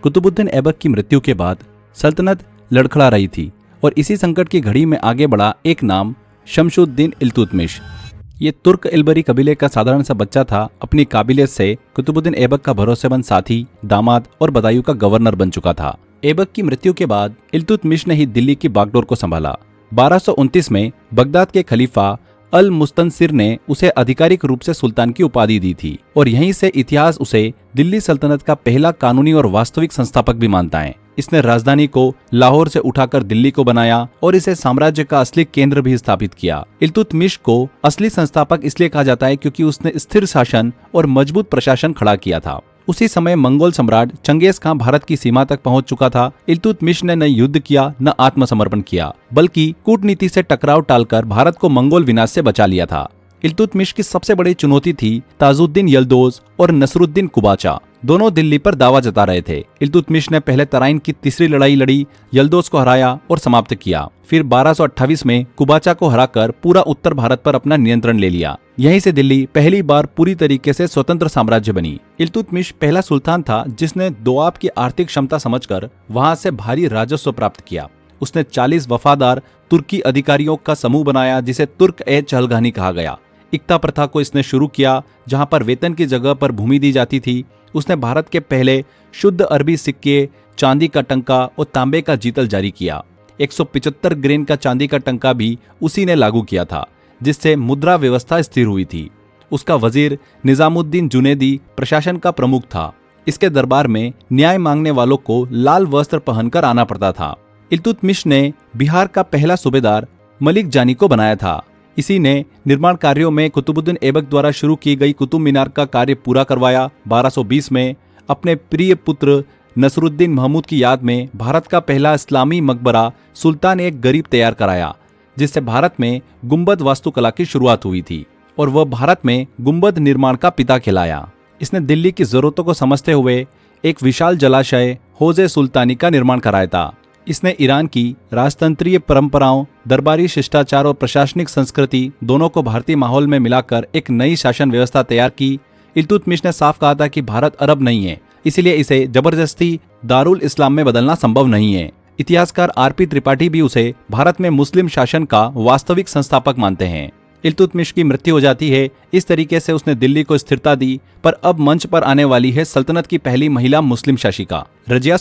कुतुबुद्दीन ऐबक की मृत्यु के बाद सल्तनत लड़खड़ा रही थी और इसी संकट की घड़ी में आगे बढ़ा एक नाम शमशुद्दीन इल्तुतमिश। ये तुर्क इल्बरी कबीले का साधारण सा बच्चा था। अपनी काबिलियत से कुतुबुद्दीन ऐबक का भरोसेमंद साथी, दामाद और बदायूं का गवर्नर बन चुका था। ऐबक की मृत्यु के बाद इल्तुतमिश ने ही दिल्ली की बागडोर को संभाला। 1229 में बगदाद के खलीफा अल मुस्तनसिर ने उसे आधिकारिक रूप से सुल्तान की उपाधि दी थी और यहीं से इतिहास उसे दिल्ली सल्तनत का पहला कानूनी और वास्तविक संस्थापक भी मानता है। इसने राजधानी को लाहौर से उठाकर दिल्ली को बनाया और इसे साम्राज्य का असली केंद्र भी स्थापित किया। इल्तुतमिश को असली संस्थापक इसलिए कहा जाता है क्योंकि उसने स्थिर शासन और मजबूत प्रशासन खड़ा किया था। उसी समय मंगोल सम्राट चंगेज खां भारत की सीमा तक पहुंच चुका था। इल्तुतमिश ने न युद्ध किया न आत्मसमर्पण किया, बल्कि कूटनीति से टकराव टालकर भारत को मंगोल विनाश से बचा लिया था। इल्तुतमिश की सबसे बड़ी चुनौती थी ताजुद्दीन यल्दोज और नसरुद्दीन कुबाचा। दोनों दिल्ली पर दावा जता रहे थे। इल्तुतमिश ने पहले तराइन की तीसरी लड़ाई लड़ी, यल्दोज को हराया और समाप्त किया। फिर 1228 में कुबाचा को हराकर पूरा उत्तर भारत पर अपना नियंत्रण ले लिया। यहीं से दिल्ली पहली बार पूरी तरीके से स्वतंत्र साम्राज्य बनी। इल्तुतमिश पहला सुल्तान था जिसने दोआब की आर्थिक क्षमता समझकर वहां से भारी राजस्व प्राप्त किया। उसने 40 वफादार तुर्की अधिकारियों का समूह बनाया जिसे तुर्क ए चहलगानी कहा गया। इक्ता प्रथा को इसने शुरू किया जहां पर वेतन की जगह पर भूमि दी जाती थी। उसने भारत के पहले शुद्ध अरबी सिक्के, चांदी का टंका और तांबे का जीतल जारी किया। 175 ग्रेन का चांदी का टंका भी उसी ने लागू किया था, जिससे मुद्रा व्यवस्था स्थिर हुई थी। उसका वजीर निजामुद्दीन जुनेदी प्रशासन का प्रमुख था। इसके दरबार में न्याय मांगने वालों को लाल वस्त्र पहनकर आना पड़ता था। इल्तुतमिश ने बिहार का पहला सूबेदार मलिक जानी को बनाया था। इसी ने निर्माण कार्यों में कुतुबुद्दीन ऐबक द्वारा शुरू की गई कुतुब मीनार का कार्य पूरा करवाया। 1220 में अपने प्रिय पुत्र नसरुद्दीन महमूद की याद में भारत का पहला इस्लामी मकबरा सुल्तान एक गरीब तैयार कराया, जिससे भारत में गुंबद वास्तुकला की शुरुआत हुई थी और वह भारत में गुंबद निर्माण का पिता कहलाया। इसने दिल्ली की जरूरतों को समझते हुए एक विशाल जलाशय हौजे सुल्तानी का निर्माण कराया था। इसने ईरान की राजतंत्रीय परंपराओं, दरबारी शिष्टाचार और प्रशासनिक संस्कृति दोनों को भारतीय माहौल में मिलाकर एक नई शासन व्यवस्था तैयार की। इल्तुतमिश ने साफ कहा था कि भारत अरब नहीं है, इसलिए इसे जबरदस्ती दारुल इस्लाम में बदलना संभव नहीं है। इतिहासकार आरपी त्रिपाठी भी उसे भारत में मुस्लिम शासन का वास्तविक संस्थापक मानते हैं। इल्तुतमिश की मृत्यु हो जाती है। इस तरीके से उसने दिल्ली को स्थिरता दी, पर अब मंच पर आने वाली है सल्तनत की पहली महिला मुस्लिम शासिका रजिया